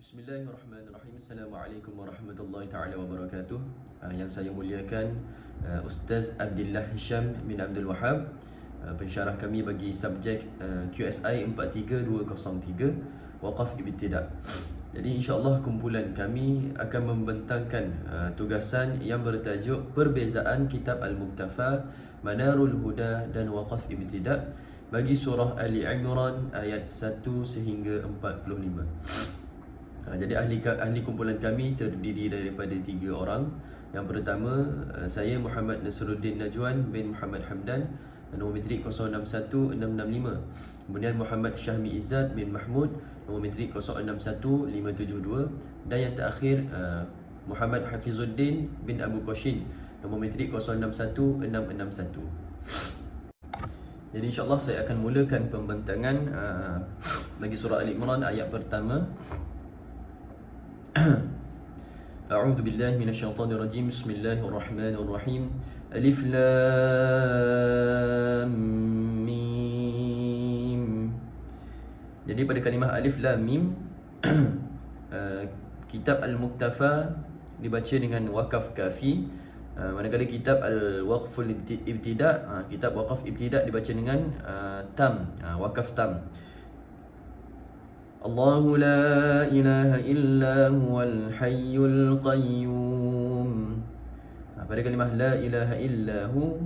Bismillahirrahmanirrahim. Assalamualaikum warahmatullahi taala wabarakatuh. Yang saya muliakan Ustaz Abdillah Hisham bin Abdul Wahab, pensyarah kami bagi subjek QSI 43203 Waqaf Ibtidak. Jadi insya-Allah kumpulan kami akan membentangkan tugasan yang bertajuk Perbezaan Kitab Al-Muktafa, Manarul Huda dan Waqaf Ibtidak bagi surah Ali Imran ayat 1 sehingga 45. Jadi ahli kumpulan kami terdiri daripada 3 orang. Yang pertama, saya Muhammad Nasruddin Najwan bin Muhammad Hamdan, nombor metrik 061665. Kemudian Muhammad Syahmi Izzat bin Mahmud, nombor metrik 061572. Dan yang terakhir, Muhammad Hafizuddin bin Abu Qashin, nombor metrik 061661. Jadi insya-Allah saya akan mulakan pembentangan bagi surah Ali Imran ayat pertama. A'udzu billahi minasyaitonir rajim. Bismillahirrahmanirrahim. Alif lam mim. Jadi pada kalimah alif lam mim kitab Al-Muktafa dibaca dengan wakaf kafi, manakala kitab Al-Waqful Ibtida', kitab Waqaf Ibtida' dibaca dengan tam, wakaf tam. Allahu la ilaha illa huwal hayyul qayyum. Pada kalimah la ilaha illa hu,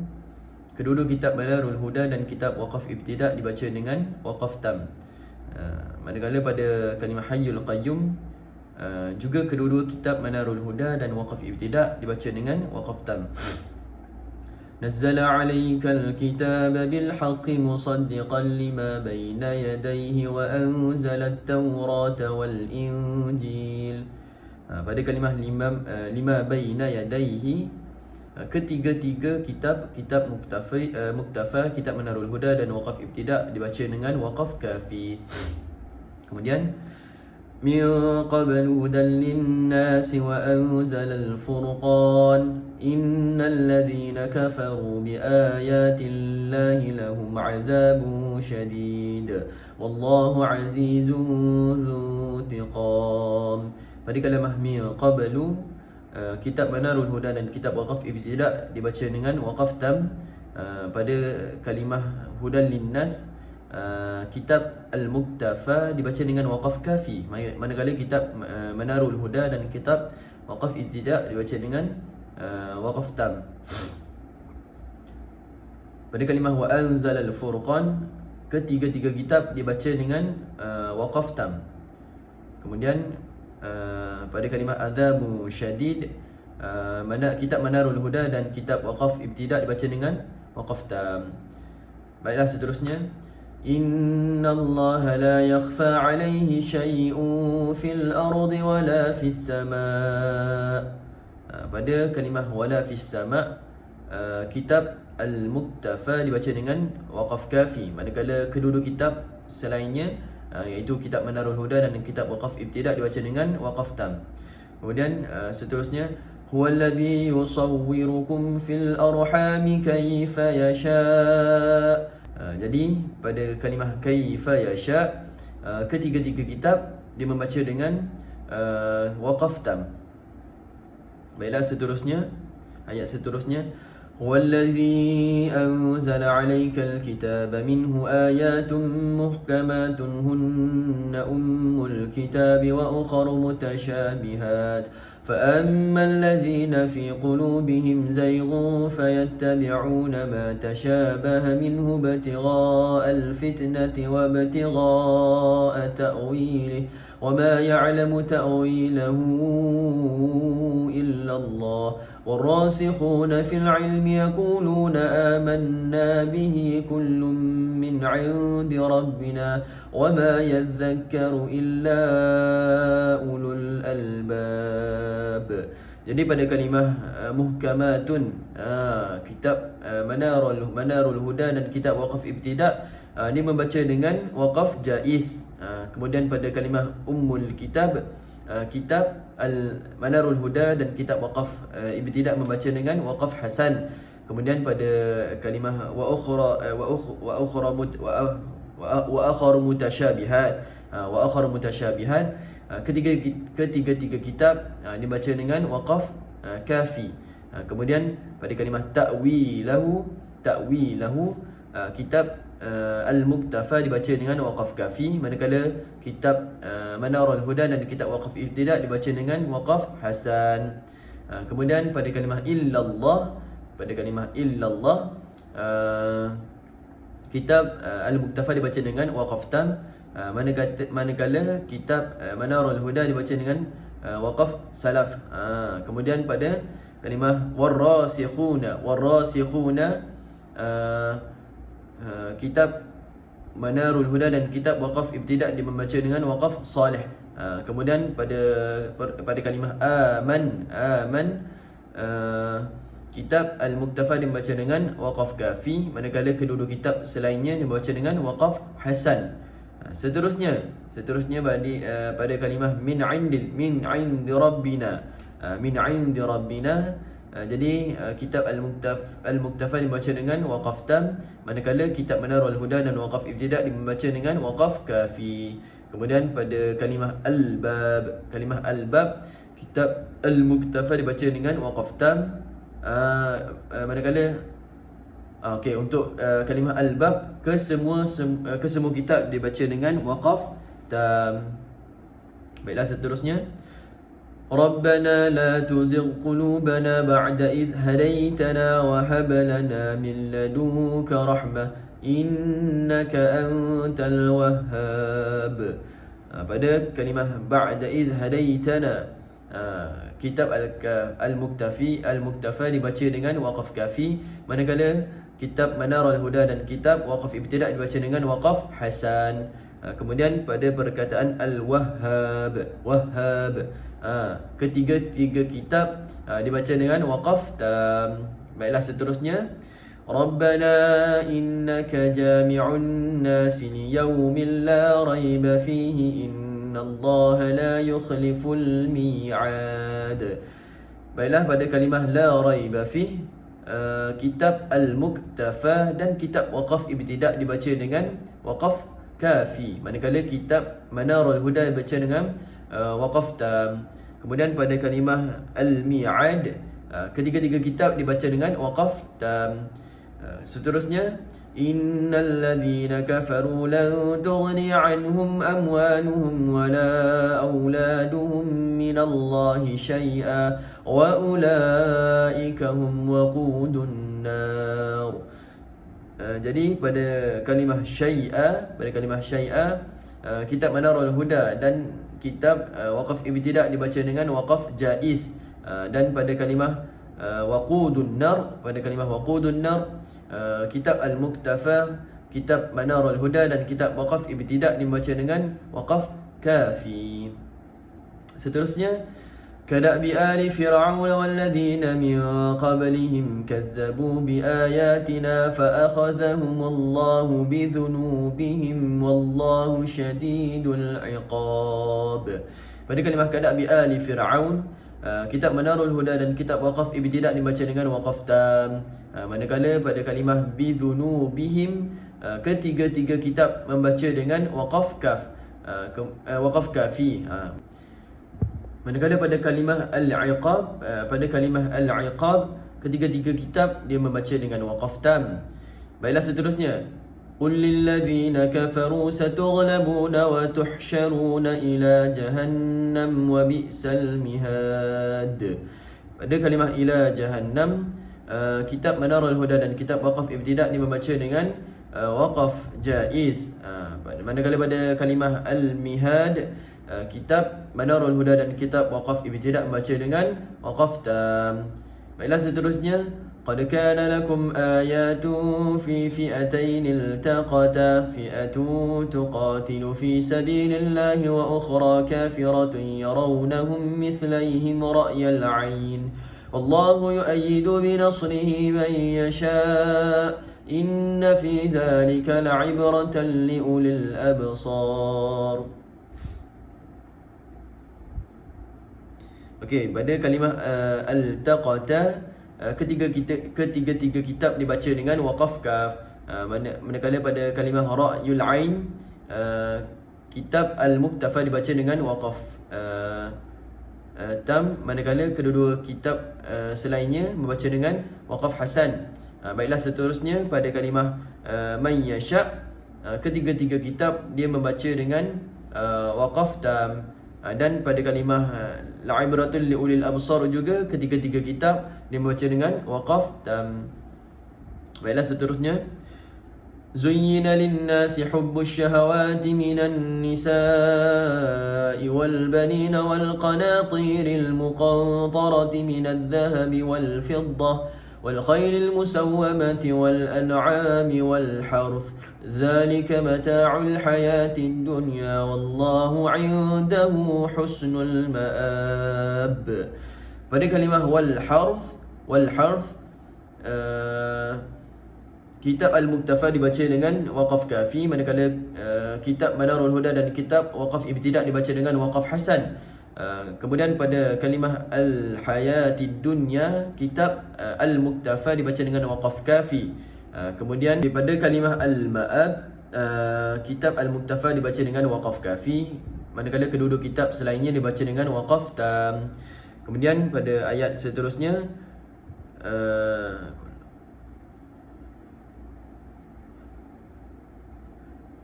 kedua-dua kitab Manarul Huda dan kitab Waqaf Ibtida' dibaca dengan waqaf tam. Manakala pada kalimah hayyul qayyum, juga kedua-dua kitab Manarul Huda dan Waqaf Ibtida' dibaca dengan waqaf tam. نزل عليك الكتاب بالحق مصدقا لما بين يديه وأنزل التوراة والإنجيل. Pada kalimah lima baina yadaihi, ketiga-tiga kitab Muktafa, kitab Manarul Huda dan Waqaf Ibtida' dibaca dengan waqaf kafi. Kemudian min qablu hudan linnasi wa anzala al-furqan innal ladhina kafaru bi ayati llahi lahum azabun shadid wallahu azizun dzu intiqam. Pada kalimah min qablu, kitab Manarul Huda dan kitab Waqaf Ibtida' dibaca dengan waqaf tam. Pada kalimah hudan linnas, kitab Al-Muktafa dibaca dengan waqaf kafi, manakala kitab Manarul Huda dan kitab Waqaf Ibtida' dibaca dengan waqaf tam. Pada kalimah wa anzala al-furqan, ketiga-tiga kitab dibaca dengan waqaf tam. Kemudian pada kalimah adzabu syadid, kitab Manarul Huda dan kitab Waqaf Ibtida' dibaca dengan waqaf tam. Baiklah, seterusnya, Inna Allah la yakhfa alaihi syai'un fil ardi wala fis sama'. Pada kalimah wala fis sama', kitab Al-Muktafa dibaca dengan waqaf kafi, manakala kedua-dua kitab selainnya, iaitu kitab Manarul Huda dan kitab Waqaf Ibtida' dibaca dengan waqaf tam. Kemudian seterusnya, huwallazi yusawwirukum fil arhami kaifa yasha'. Jadi pada kalimah kaifa yasha', ketiga-tiga kitab dia membaca dengan waqaf tam. Baiklah, seterusnya, ayat seterusnya, huwallazi anzala 'alaikal kitaba minhu ayatun muhkamatun hunna ummul kitabi wa ukhra mutasyabihat فأما الذين في قلوبهم زيغ فيتبعون ما تشابه منه ابتغاء الفتنة وابتغاء تأويله وما يعلم تأويله إلا الله والراسخون في العلم يقولون آمنا به كل من عند ربنا وما يذكر إلا أولو الألباب. Jadi pada kalimah muhkamatun, kitab Manarul Huda dan kitab Waqaf Ibtida' ini membaca dengan waqaf jaiz. Kemudian pada kalimah ummul kitab, kitab Manarul Huda dan kitab Waqaf Ibtida' membaca dengan waqaf hasan. Kemudian pada kalimah wa akhar mutasyabihat, Ketiga-tiga kitab dibaca dengan waqaf kafi. Kemudian pada kalimah ta'wilahu, kitab Al-Muktafa dibaca dengan waqaf kafi, manakala kitab Manarul Huda dan kitab waqaf ibtida' dibaca dengan waqaf hasan. Kemudian pada kalimah illallah, kitab Al-Muktafa dibaca dengan waqaf tam, manakala kitab Manarul Huda dibaca dengan waqaf salaf. Kemudian pada kalimah warasikhuna, kitab Manarul Huda dan kitab waqaf ibtida' dibaca dengan waqaf salih. Kemudian pada kalimah aman, kitab Al-Muktafa dibaca dengan waqaf kafi, manakala kedua-dua kitab selainnya dibaca dengan waqaf hasan. Seterusnya pada kalimah min 'indi rabbina, jadi kitab Al-Muktafa dibaca dengan waqaf tam, manakala kitab Manarul Huda dan waqaf ibtida' dibaca dengan waqaf kafi. Kemudian pada kalimah al-bab, kitab Al-Muktafa dibaca dengan waqaf tam, manakala untuk kalimah al-bab kesemua kitab dibaca dengan waqaf tam. Baiklah, seterusnya Rabbana la tuzigh qulubana ba'da idh hadaytana wa hab lana min ladunka rahmah innaka antal wahhab. Pada kalimah ba'da idh hadaytana, kitab Al-Muktafa dibaca dengan waqaf kafi, manakala kitab Manarul Huda dan kitab waqaf ibtida' dibaca dengan waqaf hasan. Kemudian pada perkataan Al-Wahhab, ketiga-tiga kitab dibaca dengan waqaf tam. Baiklah, seterusnya Rabbana innaka jami'un nasi liyawmin la rayba fihi innallaha la yukhliful mi'ad. Baiklah, pada kalimah la rayba fihi, kitab Al-Muktafa dan kitab waqaf ibtida' dibaca dengan waqaf kafi, manakala kitab Manarul Huda dibaca dengan waqaf tam. Kemudian pada kalimah Al-Mi'ad, ketiga-tiga kitab dibaca dengan waqaf tam. Seterusnya innal ladzina kafaru lan tughni anhum amwaluhum wala auladuhum minallahi syai'a wa ulaika hum waqudun nar. Jadi pada kalimah syai'a, kitab Manarul Huda dan kitab waqaf ibtida' dibaca dengan waqaf jaiz. Dan pada kalimah waqudun nar, kitab Al-Muktafa, kitab Manarul Huda dan kitab waqaf ibtida' dibaca dengan waqaf kafi. Seterusnya كدأب آل فرعون والذين من قبلهم كذبوا بآياتنا فأخذهم الله بذنوبهم والله شديد العقاب. Pada kalimah kada'bi ali Fir'aun, kitab Manarul Huda dan kitab waqaf ibtida' dibaca dengan waqaf tam, manakala pada kalimah bidhunubihim, ketiga-tiga kitab membaca dengan waqaf kafi. Manakala pada kalimah al-iqab, ketiga-tiga kitab dia membaca dengan waqaf tam. Baiklah, seterusnya qul lil ladzina kafaru satughlabuna wa tuhsyaruna ila jahannam wa bi'sal mihad. Pada kalimah ila jahannam, kitab Manarul Huda dan kitab waqaf ibtida' dia membaca dengan waqaf jaiz. Manakala pada kalimah al-mihad, kitab Manarul Huda dan kitab waqaf ibtida' membaca dengan waqaf tam. Baiklah, seterusnya qad kana lakum ayatun fi fi'atayn iltaqata fi'atun tuqatilu fi sabilillahi wa ukhra kafiratun yarawnahum mithlihim ra'yal 'ain wallahu yu'ayyidu bi nasrihi man yasha' inna fi dhalika la'ibratan li ulil absar. Okey, pada kalimah al-taqata, ketiga-tiga kitab dibaca dengan waqaf kaf. Manakala pada kalimah ra'yul ain, kitab Al-Muktafa dibaca dengan waqaf tam, manakala kedua-dua kitab selainnya membaca dengan waqaf hasan. Baiklah, seterusnya pada kalimah man yasha, ketiga-tiga kitab dia membaca dengan waqaf tam. Dan pada kalimah la'ibratul liulil absar juga ketiga-tiga kitab dia membaca dengan waqaf tam. Baiklah, seterusnya زين للناس حب الشهوات من النساء والبنين والقناطير المقنطرة من الذهب والفضة والخيل المسومة والأنعام والحرث ذلك متاع الحياة الدنيا والله عنده حسن المآب. Pada kalimah والحرث kitab Al-Muktafa dibaca dengan waqaf kafi, manakala kitab Manarul Huda dan kitab waqaf ibtida' dibaca dengan waqaf hasan. Kemudian pada kalimah Al-Hayatid Dunya, kitab Al-Muktafa dibaca dengan waqaf kafi. Kemudian pada kalimah Al-Ma'ab, kitab Al-Muktafa dibaca dengan waqaf kafi, manakala kedua-dua kitab selainnya dibaca dengan waqaf tam. Kemudian pada ayat seterusnya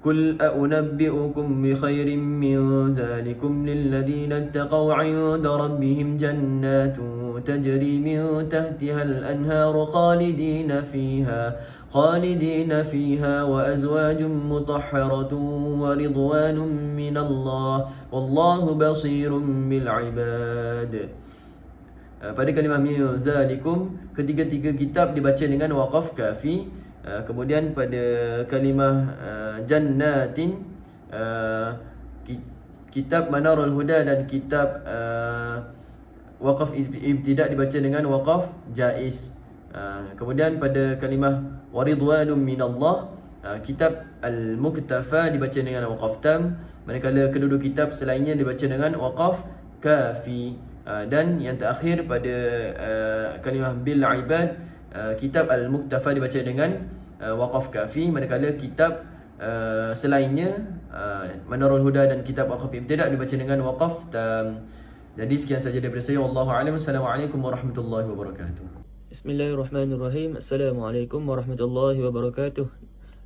قل أنبئكم بخير من ذلكم للذين اتقوا عند ربهم جنات تجري من تحتها الأنهار خالدين فيها وأزواج مطهرة ورضوان من الله والله بصير بالعباد. Pada kalimah min zalikum, ketiga-tiga kitab dibaca dengan waqaf kafi. Kemudian pada kalimah jannatin, kitab Manarul Huda dan kitab waqaf ibtida' dibaca dengan waqaf jaiz. Kemudian pada kalimah waridwanum minallah, kitab Al-Muktafa dibaca dengan waqaf tam, manakala kedua-dua kitab selainnya dibaca dengan waqaf kafi. Dan yang terakhir pada kalimah bil ibad, kitab Al-Muktafa dibaca dengan waqaf kafi, manakala kitab selainnya Manarul Huda dan kitab waqaf ibtida' dibaca dengan waqaf tam. Jadi sekian saja daripada saya, wallahu a'lam. Assalamualaikum warahmatullahi wabarakatuh. Bismillahirrahmanirrahim. Assalamualaikum warahmatullahi wabarakatuh.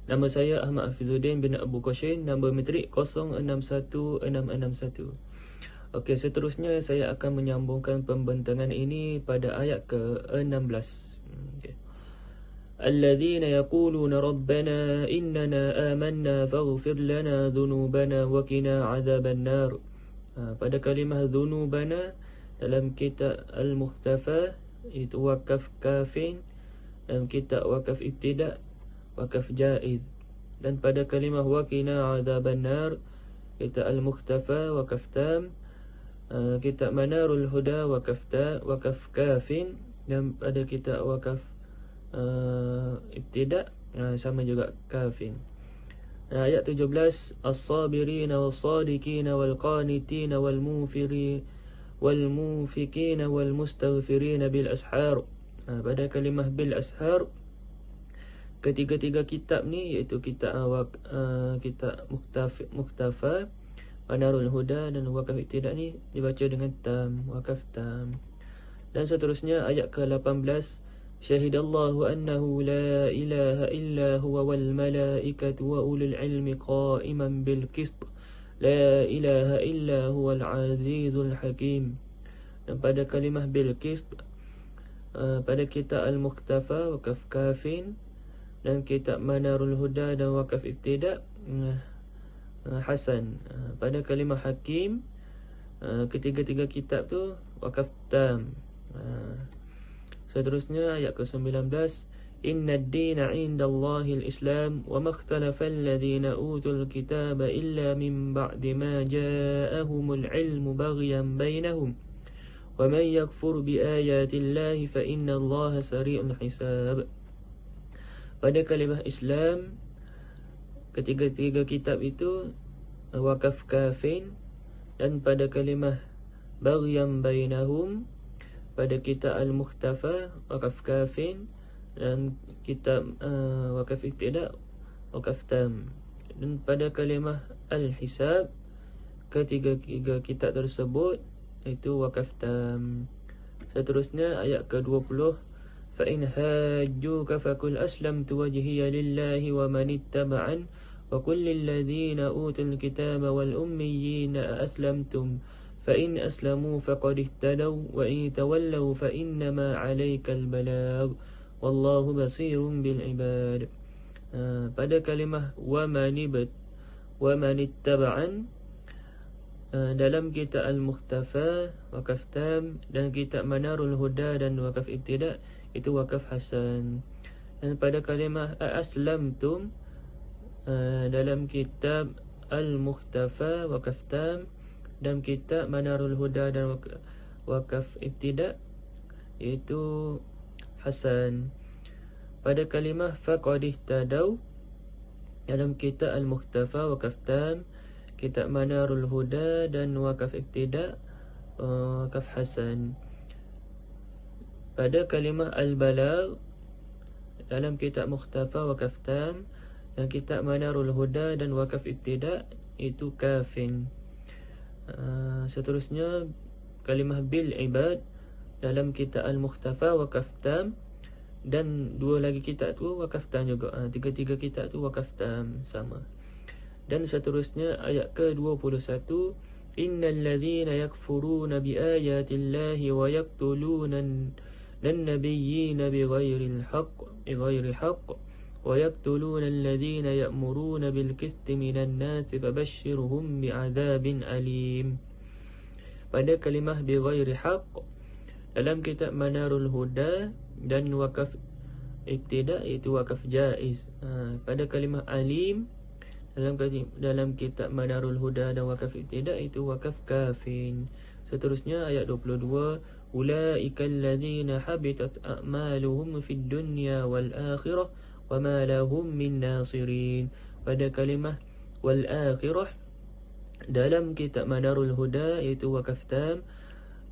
Nama saya Ahmad Hafizuddin bin Abu Qashin, nombor metrik 061661. Okey, seterusnya saya akan menyambungkan pembentangan ini pada ayat ke-16. الذين يقولون ربنا إننا آمنا فاغفر لنا ذنوبنا وقنا عذاب النار. Pada kalimah dhunubana dalam kitab Al-Muktafa itu wakaf kafin, dalam kitab wakaf ibtida' wakaf jaid. Dan pada kalimah waqina adzaban nar, kitab Al-Muktafa wakaf tam, kitab Manarul Huda wakaf kafin, dan pada kitab wakaf ibtida' sama juga kafin. Ayat 17, as-sabirina was-sadiqina wal-qanitina wal-mufikina wal-mustaghfirina bil ashar. Pada kalimah bil ashar, ketiga-tiga kitab ni iaitu kitab Muktafa, Manarul Huda dan wakaf ibtida' ni dibaca dengan tam, wakaf tam. Dan seterusnya ayat ke-18, syahidallahu annahu la ilaha illa huwa wal malaikatu wa ulul ilmi qa'iman bil qist la ilaha illa huwal azizul hakim. Dan pada kalimah bil qist, pada kitab Al-Muktafa wakaf kafin, dan kitab Manarul Huda dan wakaf ibtida' hasan. Pada kalimah hakim, ketiga-tiga kitab tu wakaf tam. Seterusnya ayat ke-19, inna ad-dina 'indallahi al-islam wa ma ikhtalafa alladhina utul kitaba illa min ba'di ma ja'ahumul 'ilmu baghyan bainahum wa man yakfur bi ayati llahi fa inna allaha sari'ul hisab. Pada kalimah Islam, ketiga-tiga kitab itu wakaf kafin, dan pada kalimah baghyan bainahum, pada kitab Al-Muktafa wakaf kafin, dan kitab wakaf ibtida' wakaf tam. Dan pada kalimah al-hisab, ketiga kitab tersebut itu wakaf tam. Seterusnya ayat ke-20, فَإِنْ هَاجُّوكَ فَقُلْ أَسْلَمْتُ وَجْهِيَ لِلَّهِ وَمَنِ اتَّبَعَنِ وَقُلْ لِلَّذِينَ أُوتُوا الْكِتَابَ وَالْأُمِّيِّينَ أَأَسْلَمْتُمْ فَإِنْ أَسْلَمُوا فَقَدِ اهْتَدَوْا وَإِنْ تَوَلَّوْا فَإِنَّمَا عَلَيْكَ الْبَلَاغُ وَاللَّهُ بَصِيرٌ بِالْعِبَادِ. Pada kalimah وَمَنِ اتَّبَعَنِ dalam kitab Al-Mukhtafa wakaf tam, dan kitab Manarul Huda dan wakaf ibtida itu wakaf hasan. Dan pada kalimah aslamtum dalam kitab Al-Mukhtafa wakaf tam, dan kitab Manarul Huda dan wakaf ibtida itu hasan. Pada kalimah faqad ihtadaw dalam kitab Al-Mukhtafa wakaf tam, kitab Manarul Huda dan wakaf ibtida wakaf hasan. Pada kalimah al-balagh dalam kitab Mukhtafa wakaf tam dan kitab Manarul Huda dan wakaf ibtida itu kafin. Seterusnya kalimah bil ibad dalam kitab Al-Mukhtafa wakaf tam, dan dua lagi kitab tu wakaf tam juga. Tiga-tiga kitab tu wakaf tam sama. Dan seterusnya ayat ke-21, innal ladzina yakfuruna biayatillahi wa yaqtuluna an-nabiyyina bighairi haqq wa yaqtuluna alladhina ya'muruna bil qisti minan nasi fabashshirhum bi'adzabin alim. Pada kalimah bighairi haqq dalam kitab Manarul Huda dan wakaf ibtida itu wakaf jaiz. Pada kalimah alim dalam kitab Manarul Huda dan wakaf ibtida itu wakaf kafin. Seterusnya ayat 22, ulaika alladzina habitat a'maluhum fid dunya wal akhirah wama lahum min nasirin. Pada kalimah wal akhirah dalam kitab Manarul Huda itu wakaf tam,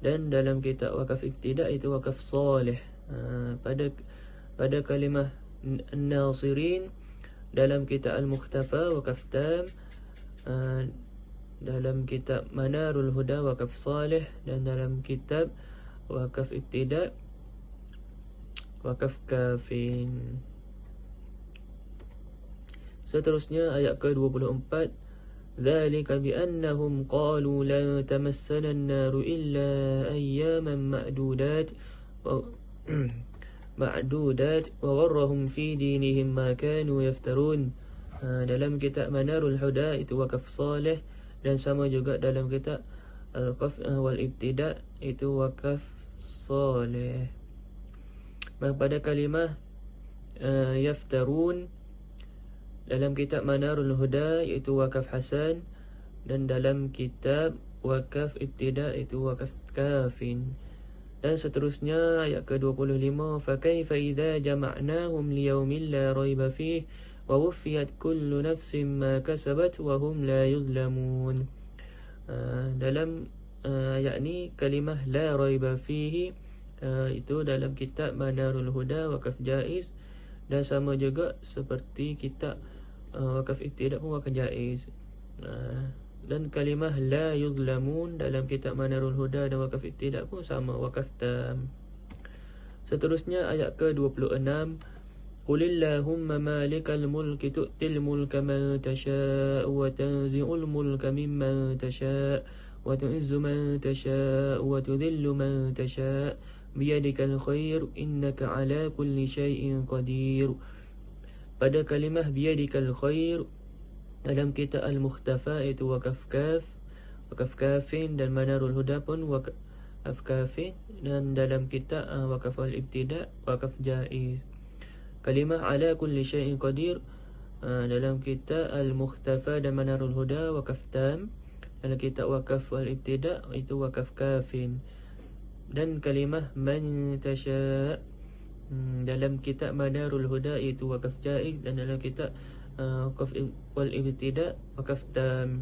dan dalam kitab wakaf ibtida itu wakaf salih. Pada kalimah nasirin dalam kitab Al-Mukhtafa wakaf tam, dalam kitab Manarul Huda wakaf salih, dan dalam kitab wakaf ibtida wakaf kafin. Seterusnya ayat ke-24, dzalika biannahum qalu la tamassana an-nar illa ayyaman ma'dudat wa gharrahum fi dinihim ma kanu yaftarun. Dalam kitab Manarul Huda itu wakaf salih, dan sama juga dalam kitab Al-Qaf wal Ibtida itu wakaf salih. Pada kalimah yaftarun dalam kitab Manarul Huda itu wakaf hasan, dan dalam kitab wakaf ibtida itu wakaf kafin. Dan seterusnya ayat ke-25, fakaifa idza jama'nahum liyaumin la raiba fihi wa wuffiyat kullu nafsin ma kasabat wa hum la yuzlamun. Dalam ayat ni kalimah la raiba fihi itu dalam kitab Manarul Huda wakaf jaiz, dan sama juga seperti kitab wakaf ibtida pun wakaf jaiz. Dan kalimah la yuzlamun dalam kitab Manarul Huda dan wakaf ibtida pun sama, wakaf tam. Seterusnya ayat ke-26, qulillahumma malikal mulki tu'til mulka man tasha' wa tanzi'ul mulka mimman tasha' wa tu'izzu man tasha' wa tudhillu man tasha' biyadikal khair innaka ala kulli syai'in qadir. Pada kalimah biyadikal khair dalam kitab Al-Mukhtafa itu wakaf kaf, wakaf kafin, dan Manarul Huda pun wakaf kafin, dan dalam kitab wakaf al-ibtida wakaf jaiz. Kalimah ala kulli syai'in qadir dalam kitab Al-Mukhtafa dan Manarul Huda wakaf tam, dalam kitab wakaf al-ibtida itu wakaf kafin. Dan kalimah man tasha dalam kitab Manarul Huda itu wakaf jaiz, dan dalam kitab wakaf wal ibtida wakaf tam.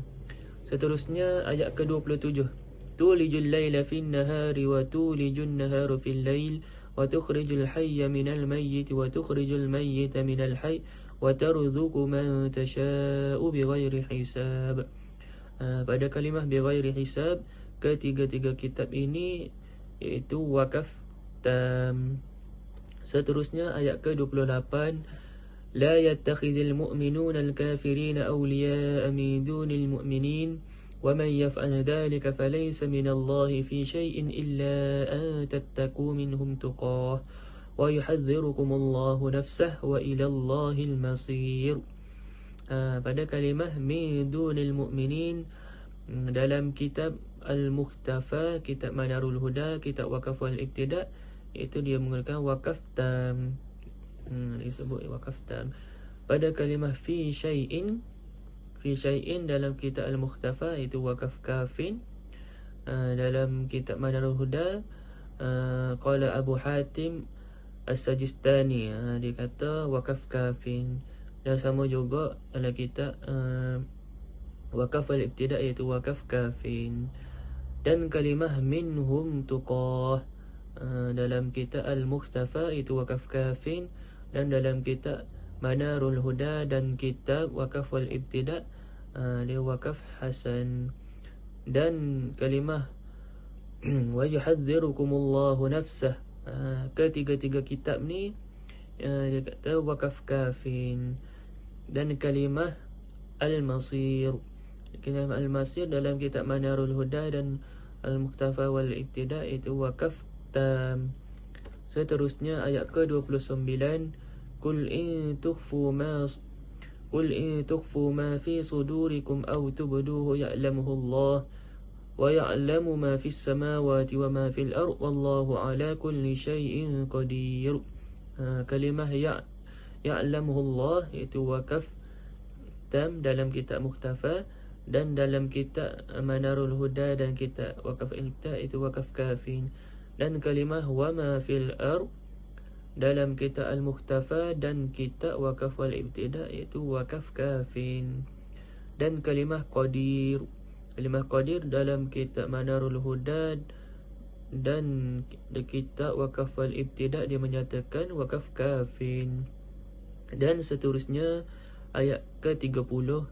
Seterusnya ayat ke-27, tulijul laila fin nahari wa tulijun nahara fil lail wa tukhrijul hayya minal mayyit wa tukhrijul mayyita minal hayy وترزق من تشاء بغير حساب. Pada kalimah bighairi hisab, ketiga-tiga kitab ini iaitu wakaf tam. Seterusnya ayat ke-28, لا يتخذ المؤمنون الكافرين أولياء من دون المؤمنين ومن يفعل ذلك فليس من الله في شيء إلا أن تتقوا منهم تقاه ويحذركم الله نفسه وإلى الله المصير. Pada kalimah min dunil mu'minin, dalam kitab Al-Mukhtafa, kitab Manarul Huda, kitab Wakaf wal Ibtida', itu dia menggunakan wakaf tam. Disebut wakaf tam. Pada kalimah fi syai'in dalam kitab Al-Mukhtafa itu wakaf kafin. Dalam kitab Manarul Huda, qala Abu Hatim As-Sajistani, dia kata wakaf kafin. Dan sama juga dalam kitab wakaf al-ibtida' iaitu wakaf kafin. Dan kalimah minhum tuqah, dalam kitab Al-Mukhtafa itu wakaf kafin. Dan dalam kitab Manarul Huda dan kitab wakaf wal-ibtida' dia wakaf hasan. Dan kalimah wa yuhadzirukumullahu nafsah, ketiga-tiga kitab ni dia kata wakaf kafin. Dan kalimah al-masir, kalimah al-masir dalam kitab Manarul Huda dan Al-Mukhtafa wal Ibtida' itu wakaf tam. Seterusnya ayat ke-29, Qul in tukhfu ma fi sudurikum aw tubduhu ya'lamuhu Allah wa ya'lamu ma fis samawati wa ma fil ard wallahu ala kulli syai'in qadir. Kalimah ya'lamuhu Allah itu wakaf tam dalam kitab Mukhtafa, dan dalam kitab Manarul Huda dan kitab wakaf Ibtida' itu wakaf kafin. Dan kalimah wa ma fil ard dalam kitab Al-Mukhtafa dan kitab wakaf wal Ibtida' itu wakaf kafin. Dan kalimah qadir dalam kitab Manarul Huda dan kitab wakaf wal Ibtida' dia menyatakan wakaf kafin. Dan seterusnya ayat ke-30,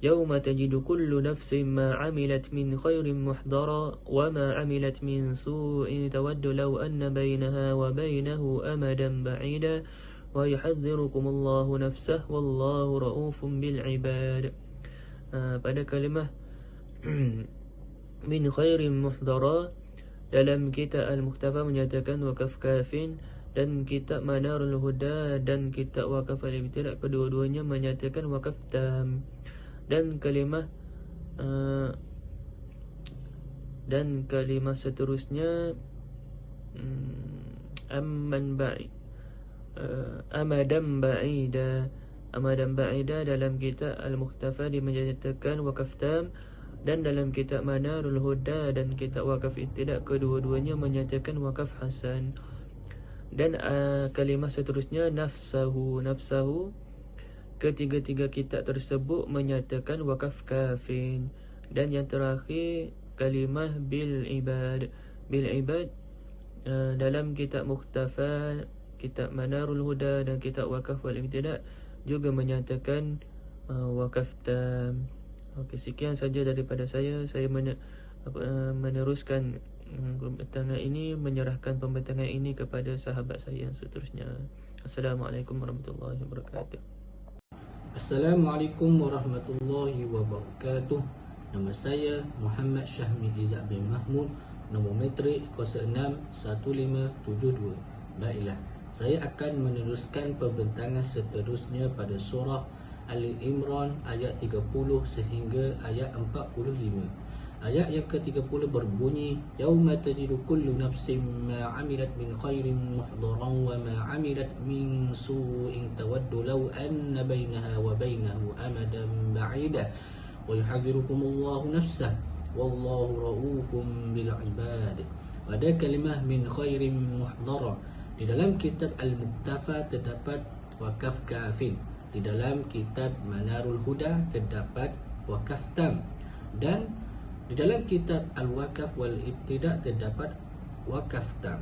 Yawma tajidu kullu nafsin ma amilat min khairin muhdara wa ma amilat min su'in tawaddu law anna bainaha wa bainahu amadan ba'ida wa yuhadzirukumullahu nafsah wallahu ra'ufun bil ibad. Pada kalimah min khairin muhdara dalam kitab Al-Mukhtafa menyatakan wakaf kafin, dan kitab Manarul Huda dan kitab wakaf al-Ibtida' kedua-duanya menyatakan wakaf tam. Dan kalimah seterusnya amadan ba'ida dalam kitab Al-Mukhtafa menyatakan wakaf tam, dan dalam kitab Manarul Huda dan kitab wakaf Ibtida' kedua-duanya menyatakan wakaf hasan. Dan kalimah seterusnya nafsahu, ketiga-tiga kitab tersebut menyatakan wakaf kafin. Dan yang terakhir kalimah bil ibad dalam kitab Mukhtafa, kitab Manarul Huda dan kitab wakaf wal Ibtida' juga menyatakan wakaf tam. Okey, sekian saja daripada saya. Saya meneruskan pembentangan ini, menyerahkan pembentangan ini kepada sahabat saya yang seterusnya. Assalamualaikum warahmatullahi wabarakatuh. Assalamualaikum warahmatullahi wabarakatuh. Nama saya Muhammad Syahmi Izzat bin Mahmud, nombor metrik 061572. Baiklah, saya akan meneruskan pembentangan seterusnya pada surah Ali Imran ayat 30 sehingga ayat 45. Ayat yang ke-30 berbunyi, Yauma tajidu kullu nafsin ma 'amilat min khairin muhdaran wa ma 'amilat min su'in tawaddu law anna bainaha wa bainahu amadan ba'ida wa yuhadzirukumullahu nafsah wallahu ra'ufun bil 'ibad. Pada kalimah min khairin muhdara di dalam kitab Al-Mukhtafa terdapat wakaf kafin. Di dalam kitab Manarul Huda terdapat wakaf tam, dan di dalam kitab Al-Wakaf wal Ibtida' terdapat wakaf tam.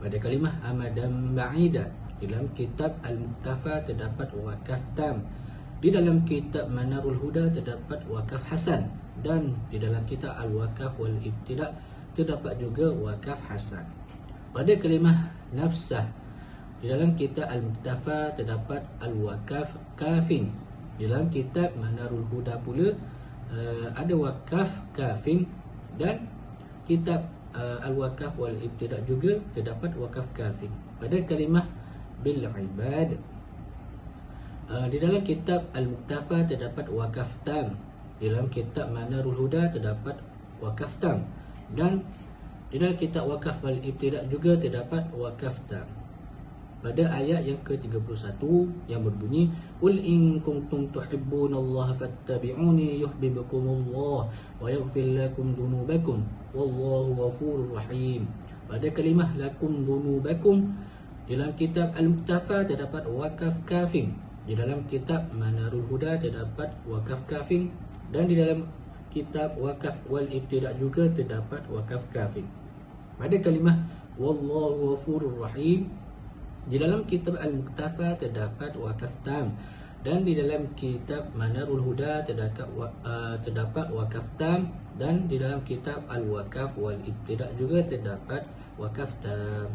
Pada kalimah amadan ba'ida Di dalam kitab Al-Muqtafa terdapat wakaf tam. Di dalam kitab Manarul Huda terdapat wakaf hasan. Dan di dalam kitab Al-Wakaf wal Ibtida' terdapat juga wakaf hasan. Pada kalimah nafsah, di dalam kitab Al-Muqtafa terdapat Al-Wakaf kafin. Di dalam kitab Manarul Huda pula ada wakaf kafin. Dan kitab Al-Wakaf wal Ibtida' juga terdapat wakaf kafin. Pada kalimah bil ibad, di dalam kitab Al-Muqtafa terdapat wakaf tam. Di dalam kitab Manarul Huda terdapat wakaf tam. Dan di dalam kitab Wakaf wal Ibtida' juga terdapat wakaf tam. Pada ayat yang ke-31 yang berbunyi, Qul in kuntum tuhibbunallaha fattabi'uni yuhibbukumullah wa yaghfir lakum dhunubakum wallahu ghafurur rahim. Pada kalimah lakum dhunubakum, di dalam kitab Al-Muqtafa terdapat wakaf kafin. Di dalam kitab Manarul Huda terdapat wakaf kafin. Dan di dalam kitab Wakaf wal Ibtida' juga terdapat wakaf kafin. Pada kalimah wallahu ghafurur rahim, di dalam kitab Al-Muqtafa terdapat wakaf tam. Dan di dalam kitab Manarul Huda terdapat wakaf tam. Dan di dalam kitab Al-Wakaf wal Ibtida' juga terdapat wakaf tam.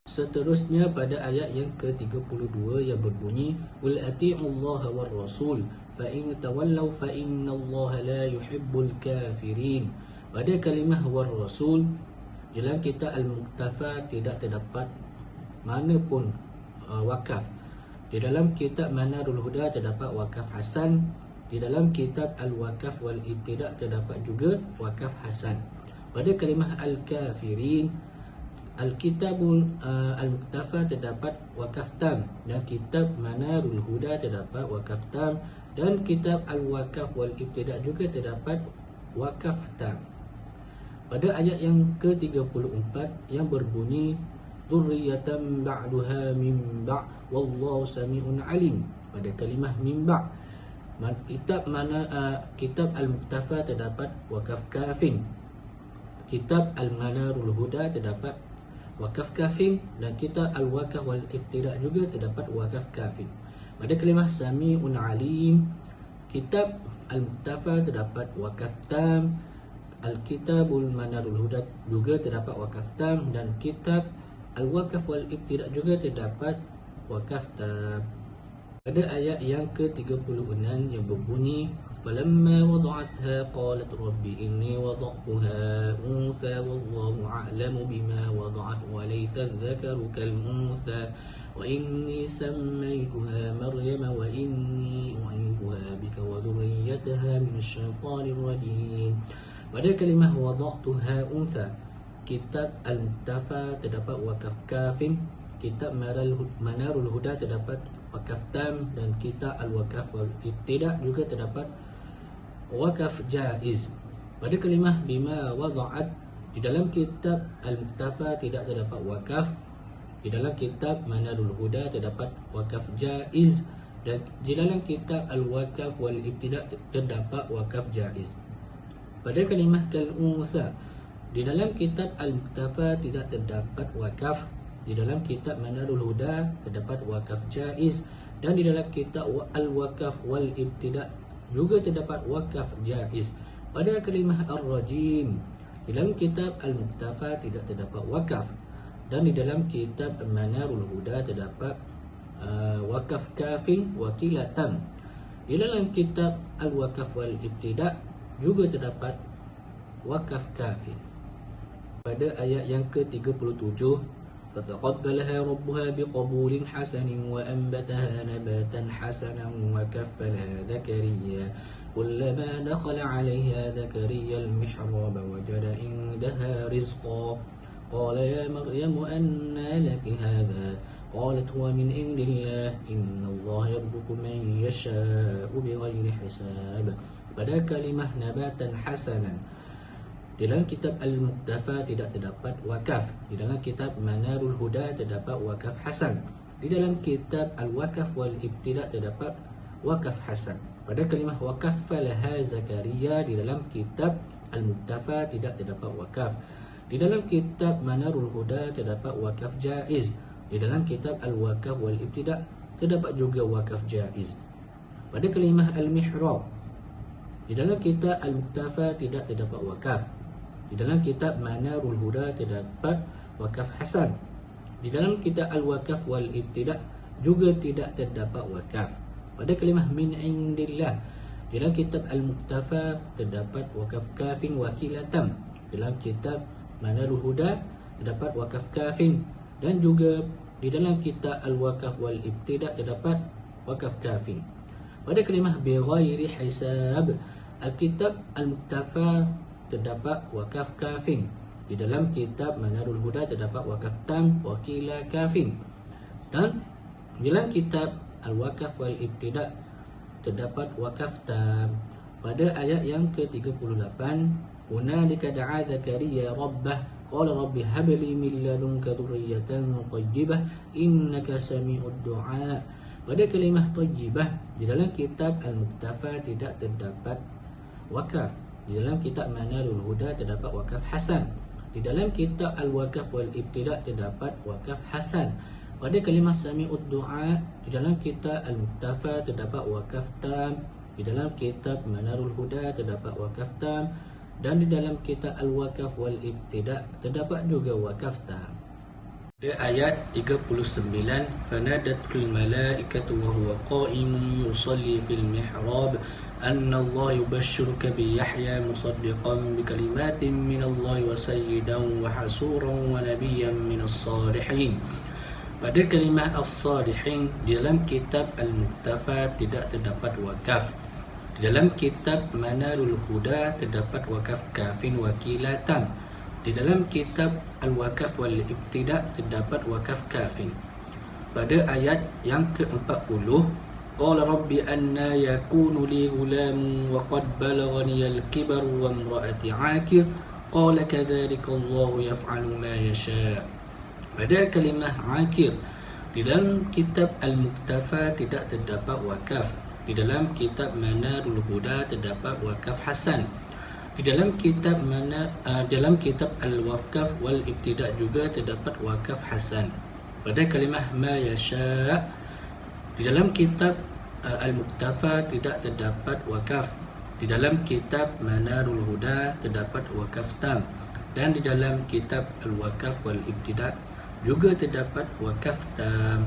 Seterusnya pada ayat yang ke-32 yang berbunyi, Qul ati'ullaha war rasul fa in tawallaw fa innallaha la yuhibbul kafirin. Pada kalimah war rasul, dalam kitab Al-Muqtafa tidak terdapat mana pun wakaf. Di dalam kitab Manarul Huda terdapat wakaf hasan. Di dalam kitab Al-Wakaf wal Ibtida' terdapat juga wakaf hasan. Pada kalimah al-kafirin, Al-Kitabul Al-Muqtafa terdapat wakaf tam. Dan kitab Manarul Huda terdapat wakaf tam. Dan kitab Al-Wakaf wal Ibtida' juga terdapat wakaf tam. Pada ayat yang ke-34 yang berbunyi, Dzurriyyatan ba'duha min ba' wallahu sami'un alim. Pada kalimah min ba', kitab Al-Muqtafa terdapat wakaf kafin. Kitab Al-Manarul Huda terdapat wakaf kafin. Dan kitab Al-Wakaf wal Ibtida' juga terdapat wakaf kafin. Pada kalimah Sami'un Alim, kitab Al-Muqtafa terdapat wakaf tam. Al-Kitabul Manarul Huda juga terdapat wakaf tam. Dan kitab Al-Wakaf wal Ibtida' juga terdapat wakaf tam. Pada ayat yang ke-36 yang berbunyi, Falamma wada'atha qalat rabbi inni wada'tuha untha wallahu a'lamu bima wada'at wa laysa adh-dhakaru kal-untha wa inni sammaytuha Maryam wa inni u'idhuha bika wa dhurriyyataha minasy syaithanir rajim. Pada kalimah wada'tuha untha, kitab Al-Muqtafa terdapat wakaf kafin. Kitab Manarul Huda terdapat wakaf tam. Dan kitab Al-Wakaf wal Ibtida' juga terdapat wakaf jaiz. Pada kalimah bima wada'at, di dalam kitab Al-Muqtafa tidak terdapat wakaf. Di dalam kitab Manarul Huda terdapat wakaf jaiz. Dan di dalam kitab Al-Wakaf wal Ibtida' terdapat wakaf jaiz. Pada kalimah kal-unsa, di dalam kitab Al-Muqtafa tidak terdapat wakaf. Di dalam kitab Manarul Huda terdapat wakaf jaiz. Dan di dalam kitab Al-Wakaf wal Ibtida' juga terdapat wakaf jaiz. Pada kalimah Ar-Rajim, di dalam kitab Al-Muqtafa tidak terdapat wakaf. Dan di dalam kitab Manarul Huda terdapat wakaf kafin wa kilatam. Di dalam kitab Al-Wakaf wal Ibtida' juga terdapat wakaf kafin. Pada ayat yang ke-37, فتقبلها ربها بقبول حسن وأنبتها نباتا حسنا وكفلها زكريا كلما دخل عليها زكريا المحراب وجد عندها رزقا قال يا مريم أنى لك هذا قالت هو من عند الله إن الله يرزق من يشاء بغير حساب. Pada kalimah nabatan hasanan, di dalam kitab Al-Muqtafa tidak terdapat wakaf. Di dalam kitab Manarul Huda terdapat wakaf hasan. Di dalam kitab Al-Wakaf wal Ibtida' terdapat wakaf hasan. Pada kalimah wakaf falaha Zakaria, di dalam kitab Al-Muqtafa tidak terdapat wakaf. Di dalam kitab Manarul Huda terdapat wakaf jaiz. Di dalam kitab Al-Wakaf wal Ibtida' terdapat juga wakaf jaiz. Pada kalimah Al-Mihrab, di dalam kitab Al-Muktafa tidak terdapat wakaf. Di dalam kitab Manarul Huda terdapat wakaf hasan. Di dalam kitab Al-Wakaf wal Ibtida' juga tidak terdapat wakaf. Pada kalimah min indillah, di dalam kitab Al-Muktafa terdapat wakaf kafin wa kilatam. Dalam kitab Manarul Huda terdapat wakaf kafin, dan juga di dalam kitab Al-Wakaf wal Ibtida' terdapat wakaf kafin. Pada kalimah bi ghairi hisab, Al-Kitab Al-Muktafa terdapat wakaf kafin. Di dalam kitab Manarul Huda terdapat wakaf tam wa qila kafin. Dan di dalam kitab Al-Wakaf wal Ibtida' terdapat wakaf tam. Pada ayat yang ke-38, hunalika da'a Zakariya rabbah qala rabbi hab li min ladunka dhurriyyatan thayyibah innaka sami'ud du'a. Pada kalimah thayyibah, di dalam kitab Al-Muktafa tidak terdapat wakaf. Di dalam kitab Manarul Huda terdapat wakaf hasan. Di dalam kitab Al-Wakaf wal Ibtida' terdapat wakaf hasan. Pada kalimah sami'ud du'a, di dalam kitab Al-Muktafa terdapat wakaf tam. Di dalam kitab Manarul Huda terdapat wakaf tam, dan di dalam kitab Al-Wakaf wal Ibtida' terdapat juga wakaf tam. Di ayat 39, fanadatul malaikatu wa huwa qa'imun yusalli fil mihrab anna Allah yubashshiruka bi Yahya musaddiqan bi kalimatin min Allah wa sayyidan wa hasuran wa nabiyyan min as-salihin. Pada kalimah as-salihin, di dalam kitab Al-Muktafa tidak terdapat wakaf. Di dalam kitab Manarul Huda terdapat wakaf kafin wa kilatan. Di dalam kitab Al-Wakaf wal Ibtida' terdapat wakaf kafin. Pada ayat yang ke-40, qala rabbi anna yakunu li gulamun wa qad balaghani al-kibar wa imra'ati 'akir qala kadzalika Allahu yaf'alu ma yasha. Pada kalimah 'akir, di dalam kitab Al-Muktafa tidak terdapat wakaf. Di dalam kitab Manarul Huda terdapat wakaf hasan. Di dalam kitab Al-Wakaf wal Ibtida' juga terdapat wakaf hasan. Pada kalimah ma yasha, di dalam kitab Al-Muktafa tidak terdapat wakaf. Di dalam kitab Manarul Huda terdapat wakaf tam, dan di dalam kitab Al-Wakaf wal Ibtida' juga terdapat wakaf tam.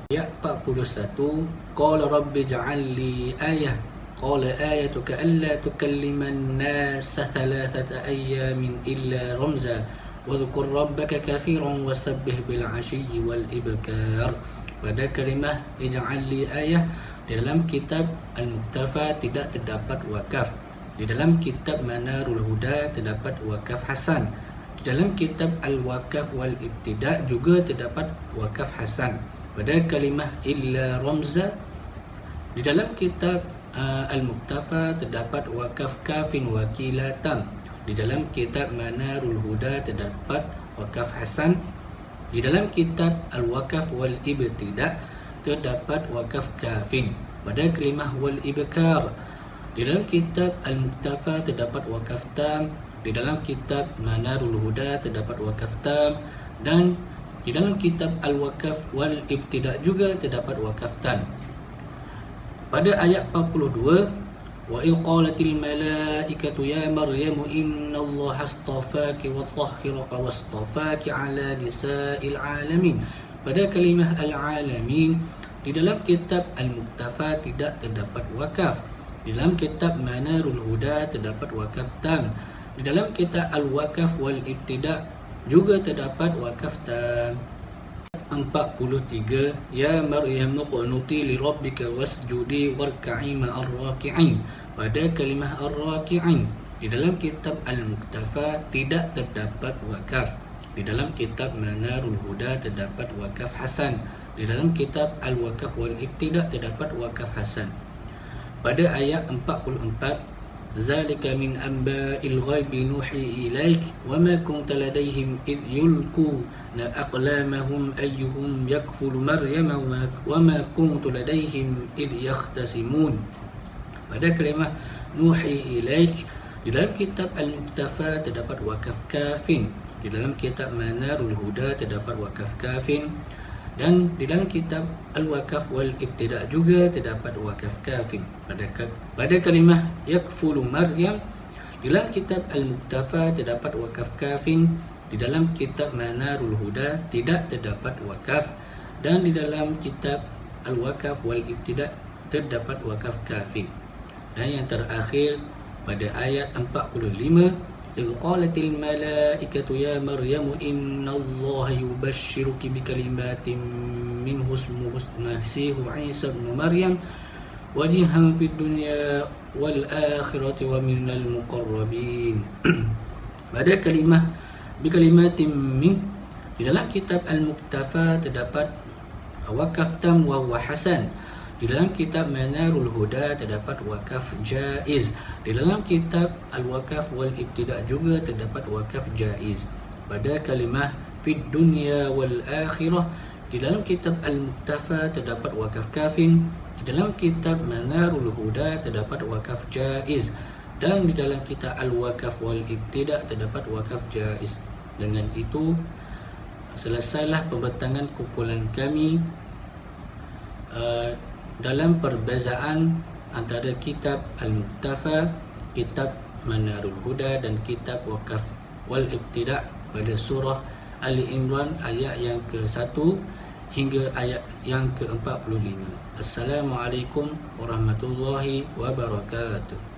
Ayat 41, qala rabbi ij'al li ayah qala ayatuka alla tukalliman nasa thalathata ayyamin illa ramza wadhkur rabbaka kathiran wasabbih bil 'ashiyyi wal ibkar. Pada kalimah ij'al li ayah, di dalam kitab Al-Muktafa tidak terdapat wakaf. Di dalam kitab Manarul Huda terdapat wakaf hasan. Di dalam kitab Al-Wakaf wal Ibtida' juga terdapat wakaf hasan. Pada kalimah illa ramza, di dalam kitab Al-Muktafa terdapat wakaf kafin wa kilatam. Di dalam kitab Manarul Huda terdapat wakaf hasan. Di dalam kitab Al-Wakaf wal Ibtida' terdapat wakaf kafin. Pada kalimah wal ibkar, di dalam kitab Al-Muktafa terdapat wakaf tam. Di dalam kitab Manarul Huda terdapat wakaf tam, dan di dalam kitab Al-Wakaf wal Ibtida' juga terdapat wakaf tam. Pada ayat 42, wa il qalatil malaikatu ya Maryam innallaha astafaki wa tahhiraka wastafaki ala nisa'il alamin. Pada kalimah al-alamin, di dalam kitab Al-Muktafa tidak terdapat wakaf. Di dalam kitab Manarul Huda terdapat wakaf tam. Di dalam kitab Al-Wakaf wal Ibtida' juga terdapat wakaf tam. 43, ya Maryam qunuti li rabbika wasjudi warka'i ma'ar raki'in. Pada kalimah ar-raki'in, di dalam kitab Al-Muktafa tidak terdapat wakaf. Di dalam kitab Manarul Huda terdapat wakaf hasan. Di dalam kitab Al-Wakaf wal Ibtida' terdapat wakaf hasan. Pada ayat 44, zalika min amba'il ghaibi nuhi ilaik wa ma kunta ladaihim id yulquna aqlamahum ayyuhum yakfulu Maryam wa ma kuntu ladaihim id yakhtasimun. Pada kalimah nuhi ilaik, di dalam kitab Al-Muktafa terdapat wakaf kafin. Di dalam kitab Manarul Huda terdapat wakaf kafin. Dan di dalam kitab Al-Wakaf wal Ibtida' juga terdapat wakaf kafin pada kalimah yakfulu Maryam. Di dalam kitab Al-Muktafa terdapat wakaf kafin. Di dalam kitab Manarul Huda tidak terdapat wakaf. Dan di dalam kitab Al-Wakaf wal Ibtida' terdapat wakaf kafin. Dan yang terakhir pada ayat 45, إذ قالت الملائكة يا مريم إن الله يبشرك بكلمات منه اسمه المسيح عيسى ابن مريم وجيها في الدنيا والآخرة ومن المقربين. Pada kalimah bikalimatin min, di dalam kitab Al-Muktafa terdapat wakaf tam wa hasan. Di dalam kitab Manarul Huda terdapat wakaf jaiz. Di dalam kitab Al-Wakaf wal Ibtida' juga terdapat wakaf jaiz. Pada kalimah fid dunya wal akhirah, di dalam kitab Al-Muktafa terdapat wakaf kafin. Di dalam kitab Manarul Huda terdapat wakaf jaiz. Dan di dalam kitab Al-Wakaf wal Ibtida' terdapat wakaf jaiz. Dengan itu selesailah pembentangan kumpulan kami dalam perbezaan antara kitab Al-Muktafa, kitab Manarul Huda dan kitab Wakaf wal Ibtida' pada surah Ali Imran ayat yang ke-1 hingga ayat yang ke-45. Assalamualaikum warahmatullahi wabarakatuh.